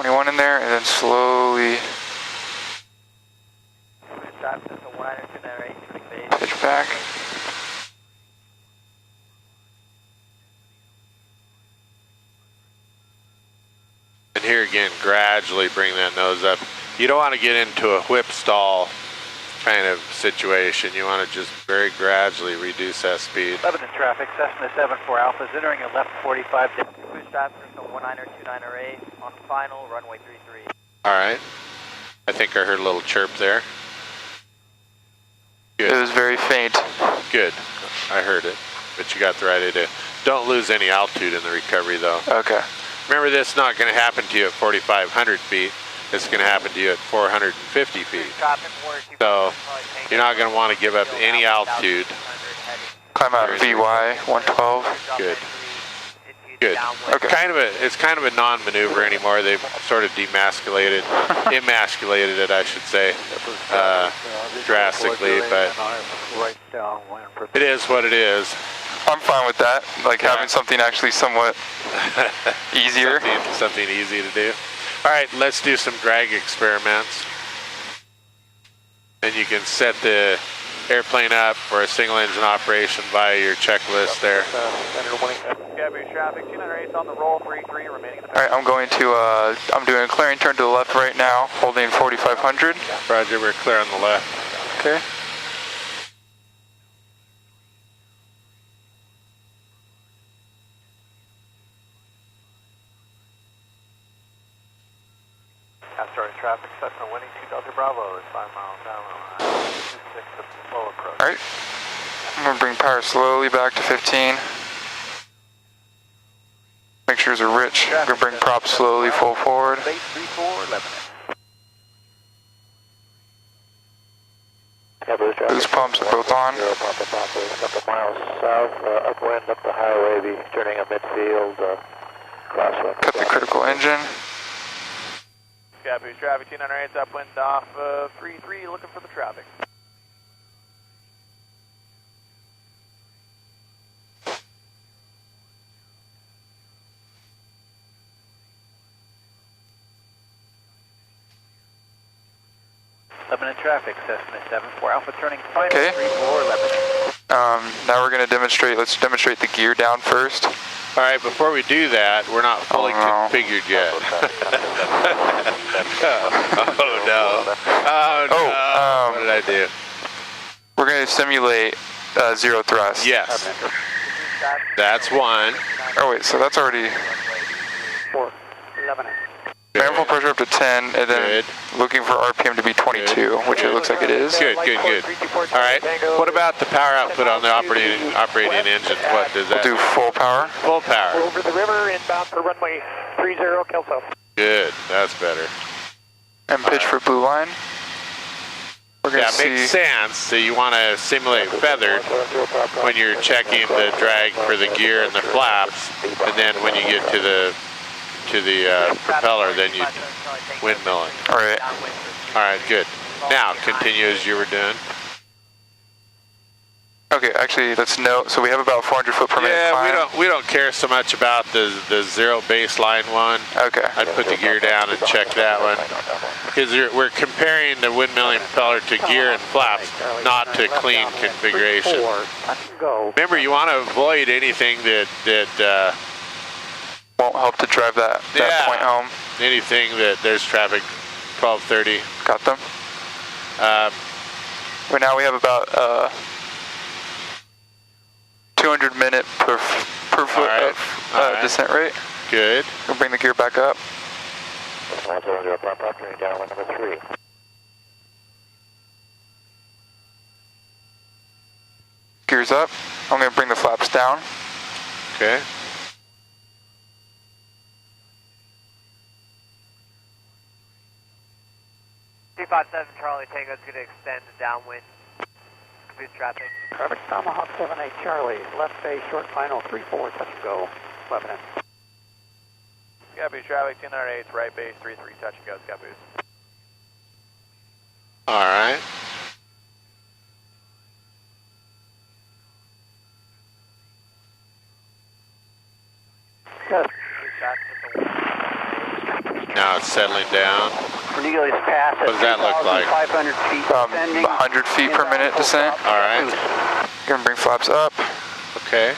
21 in there, and then slowly pitch back. And here again, gradually bring that nose up. You don't want to get into a whip stall kind of situation. You want to just very gradually reduce that speed. Lebanon traffic, Cessna 74 Alpha is entering a left 45. Cruise traffic from 19er 29er A on final runway 33. All right. I think I heard a little chirp there. Good. It was very faint. Good. I heard it, but you got the right idea. Don't lose any altitude in the recovery though. Okay. Remember, this is not going to happen to you at 4,500 feet. It's going to happen to you at 450 feet. So you're not going to want to give up any altitude. Climb out VY 112. Good. Good. Okay. It's kind of a non-maneuver anymore. They've sort of emasculated it, I should say, drastically, but it is what it is. I'm fine with that, like having something actually somewhat easier. Something easy to do. All right, let's do some drag experiments. And you can set the airplane up for a single engine operation via your checklist there. Traffic 208 on the roll, 33 remaining in the. All right, I'm going to, I'm doing a clearing turn to the left right now, holding 4,500. Roger, we're clear on the left. Okay. Starting traffic, Cessna winning 2 Delta Bravo is 5 miles down on 26 of slow approach. All right. I'm going to bring power slowly back to 15. Make sure it's a rich. I'm going to bring prop slowly full forward. Base 34, Lebanon. Boost pumps are both on. A couple miles south, upwind, up the highway, be turning a midfield, crosswind. Cut the critical engine. Boost traffic 208 upwind off 33, looking for the traffic. Lebanon traffic, Cessna 74 Alpha turning final, Okay. 34 Lebanon. Now we're going to demonstrate, let's demonstrate the gear down first. All right, before we do that, we're not fully configured yet. Oh no. Oh no. What did I do? We're going to simulate zero thrust. Yes. That's one. Oh wait, so that's already... 4 Lebanon. Manifold pressure up to 10, and then looking for RPM to be 22, which it looks like it is. Good, good, good. All right. What about the power output on the operating engine? What does that? We'll do full power. Full power. Over the river, inbound for runway 30, Kelso. Good. That's better. And pitch for blue line. We're going to see... makes sense. So you want to simulate feathered when you're checking the drag for the gear and the flaps, and then when you get to the propeller, then you windmill it. All right. All right, good. Now continue as you were doing. Okay, actually, let's note. So we have about 400 foot per minute climb. Yeah, we don't care so much about the zero baseline one. Okay. I'd put the gear down and check that one because we're comparing the windmilling propeller to gear and flaps, not to clean configuration. Remember, you want to avoid anything that won't help to drive that point home. Anything that there's traffic 1230. Got them. Right now we have about 200 minute per foot of descent rate. Good. We'll bring the gear back up. Gears up. I'm going to bring the flaps down. Okay. T57 Charlie Tango is going to extend downwind. Confused traffic. Traffic Tomahawk 78 Charlie, left base short final 34, touch and go, Lebanon. Scaboose traffic 208, right base 33, touch and go, Scaboose. All right. Yes. Now it's settling down. Cornelius Pass at What does that look like? 500 feet. 100 feet per minute descent. All right. Gonna bring flaps up. Okay.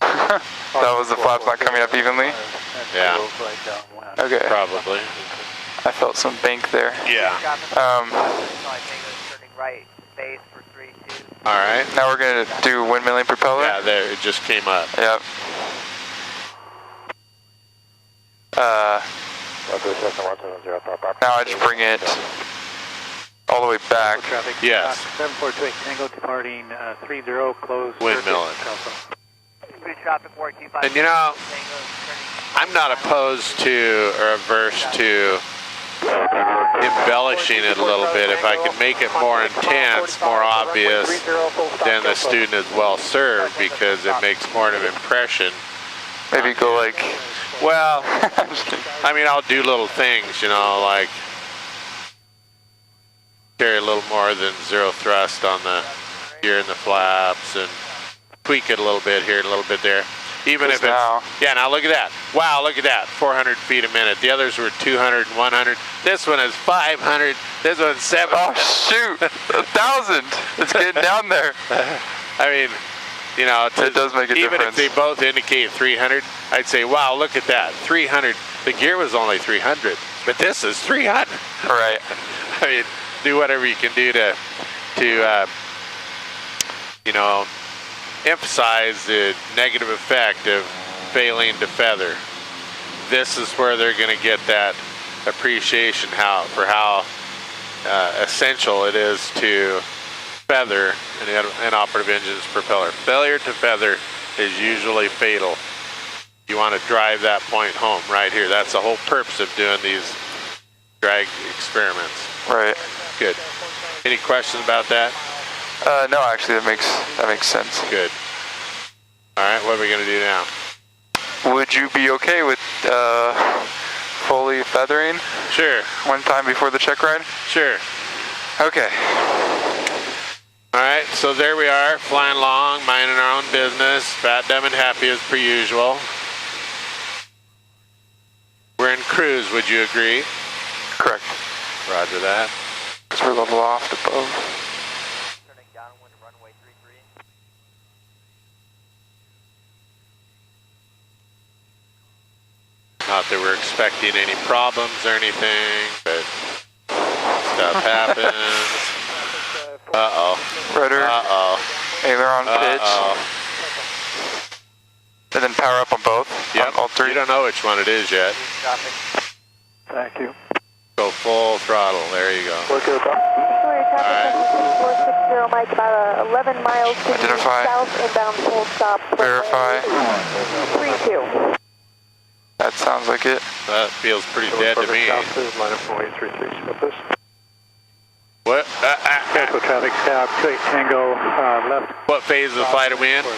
That was the flaps not coming up evenly. Yeah. Okay. Probably. I felt some bank there. Yeah. All right. Now we're gonna do windmilling propeller. Yeah, there it just came up. Yep. Now I just bring it all the way back. Yes. 742 Tango departing 30 close. Windmilling. And you know, I'm not opposed to or averse to embellishing it a little bit. If I can make it more intense, more obvious, then the student is well served because it makes more of an impression. Maybe go like, well, I mean, I'll do little things, you know, like carry a little more than zero thrust on the gear and the flaps and tweak it a little bit here, a little bit there. Even if it's, yeah, now look at that. Wow, look at that, 400 feet a minute. The others were 200 and 100. This one is 500. This one's 700. oh shoot, 1,000. It's getting down there. I mean, you know, it does make a even difference. if they both indicate 300, I'd say, wow, look at that, 300. The gear was only 300, but this is 300. Right. I mean, do whatever you can do to you know, emphasize the negative effect of failing to feather. This is where they're going to get that appreciation for how essential it is to feather an operative engine's propeller. Failure to feather is usually fatal. You want to drive that point home right here. That's the whole purpose of doing these drag experiments. Right. Good. Any questions about that? No, actually, that makes sense. Good. All right, what are we going to do now? Would you be okay with fully feathering? Sure. One time before the check ride? Sure. Okay. All right, so there we are, flying along, minding our own business, fat, dumb, and happy as per usual. We're in cruise, would you agree? Correct. Roger that. Because we're a little aloft above. Turning downwind to runway 33. Not that we're expecting any problems or anything, but stuff happens. Uh-oh. Rudder. Uh-oh. Aileron pitch. Uh-oh. And then power up on both? Yep. On all three? You don't know which one it is yet. Thank you. Go full throttle. There you go. Look at that. Alright. 460 Mike, about 11 miles to the Identify. south, inbound full stop. Verify. 32. That sounds like it. That feels pretty dead to me. Line up from 833. With this. What? Cancel traffic. Tango left. What phase of the flight are we in? 30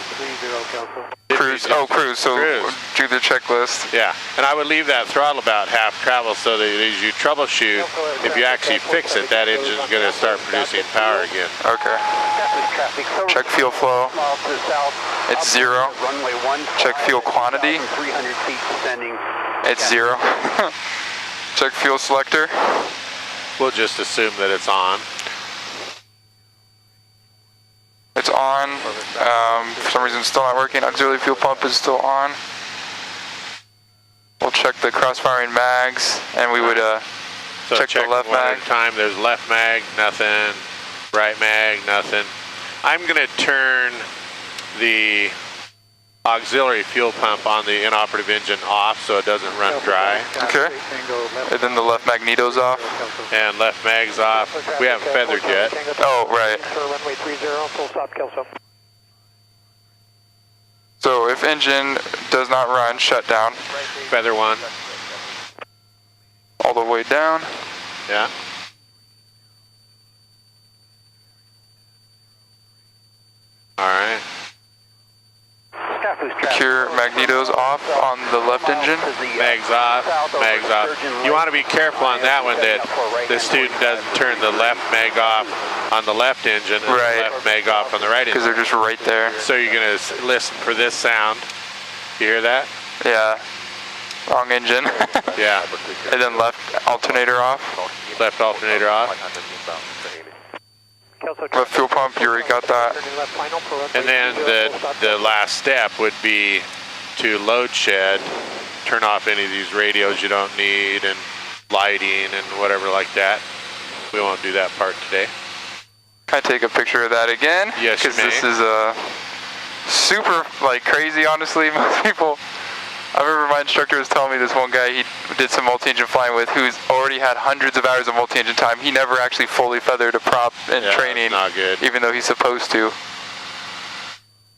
Council. Cruise. Oh, cruise. So Cruise. do the checklist. Yeah, and I would leave that throttle about half travel so that as you troubleshoot, if you actually fix it, that engine's going to start producing power again. Okay. Check fuel flow. It's 0. Check fuel quantity. 300 feet descending. It's 0. Check fuel selector. We'll just assume that it's on. It's on. For some reason, it's still not working. Auxiliary fuel pump is still on. We'll check the cross-firing mags, and we would So check the left one mag. at a time. There's left mag, nothing. Right mag, nothing. I'm going to turn the auxiliary fuel pump on the inoperative engine off so it doesn't run dry. Okay. And then the left magneto's off. And left mag's off. We haven't feathered yet. Oh, right. Runway 30, full stop, Kelso. So if engine does not run, shut down Feather one. all the way down. Yeah. All right. Secure magnetos off on the left engine. Mags off, mags off. You want to be careful on that one that the student doesn't turn the left mag off on the left engine and Right. the left mag off on the right Because engine. they're just right there. So you're going to listen for this sound. You hear that? Yeah. Wrong engine. Yeah. And then left alternator off. Left alternator off. Left fuel pump, you already got that. And then the last step would be to load shed, turn off any of these radios you don't need, and lighting and whatever like that. We won't do that part today. Can I take a picture of that again? Yes, you may. Because this is super like crazy, honestly. Most people, I remember my instructor was telling me this one guy he did some multi-engine flying with who's already had hundreds of hours of multi-engine time. He never actually fully feathered a prop in training, not good. even though he's supposed to.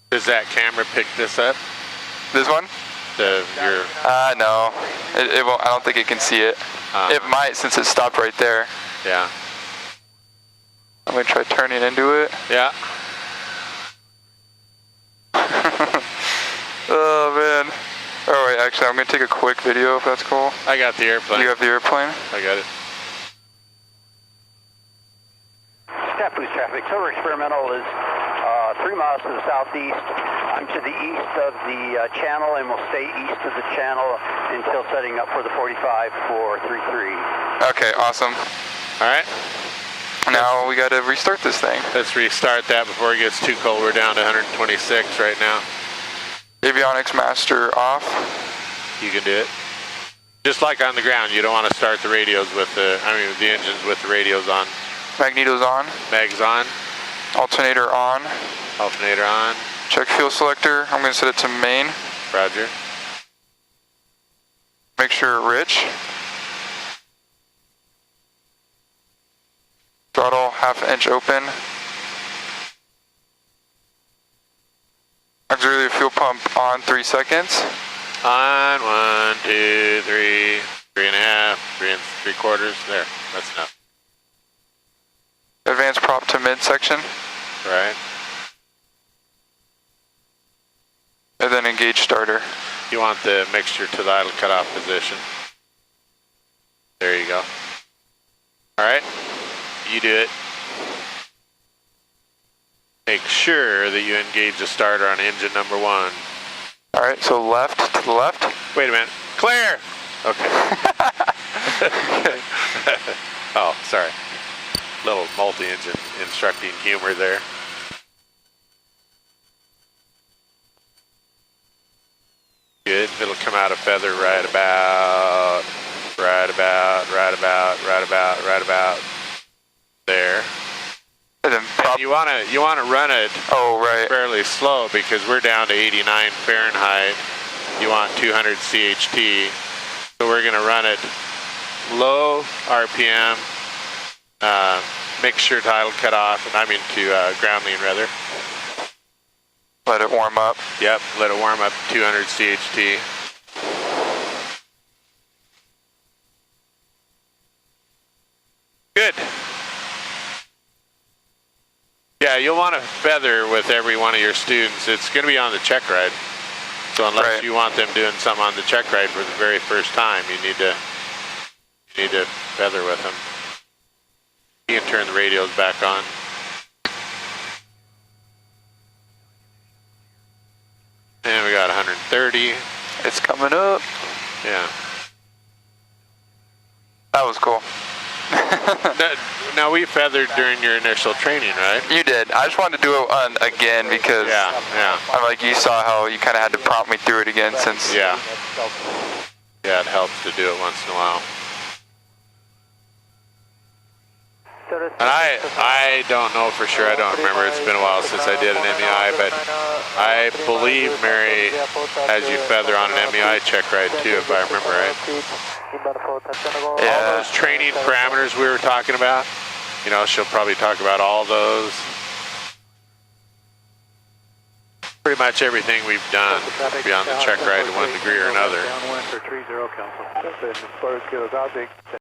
Does that camera pick this up? This one? Your no, it won't. I don't think it can see it. It might since it stopped right there. Yeah. I'm gonna try turning into it. Yeah. Oh man. Oh wait, actually I'm gonna take a quick video if that's cool. I got the airplane. You have the airplane? I got it. Staff boost traffic. Total experimental is 3 miles to the southeast. I'm to the east of the channel and will stay east of the channel until setting up for the 45 for 33. Okay, awesome. All right. Now we gotta restart this thing. Let's restart that before it gets too cold. We're down to 126 right now. Avionics master off. You can do it. Just like on the ground, you don't want to start the radios with the engines with the radios on. Magnetos on. Mags on. Alternator on. Alternator on. Check fuel selector. I'm gonna set it to main. Roger. Make sure rich. Throttle 1/2 inch open. Auxiliary fuel pump on 3 seconds. On 1, 2, 3, 3.5, 3 3/4. There, that's enough. Advance prop to midsection. Right. And then engage starter. You want the mixture to the idle cutoff position. There you go. All right. You do it. Make sure that you engage the starter on engine number 1. All right, so left to the left. Wait a minute. Clear! Okay. Oh, sorry. Little multi-engine instructing humor there. Good. It'll come out of feather right about there. And then prop. And you wanna run it fairly slow because we're down to 89 Fahrenheit. You want 200 CHT, so we're gonna run it low RPM, mixture to idle cutoff, to ground lean rather. Let it warm up. Yep, let it warm up 200 CHT. Good. Yeah, you'll want to feather with every one of your students. It's going to be on the check ride. So unless you want them doing something on the check ride for the very first time, you need to feather with them. You can turn the radios back on. And we got 130. It's coming up. Yeah. That was cool. Now we feathered during your initial training, right? You did. I just wanted to do it again because I'm like, you saw how you kind of had to prompt me through it again since. Yeah, it helps to do it once in a while. And I don't know for sure. I don't remember. It's been a while since I did an MEI, but I believe Mary has you feather on an MEI check ride too, if I remember right. Yeah. All those training parameters we were talking about, she'll probably talk about all those. Pretty much everything we've done will be on the check ride to one degree or another.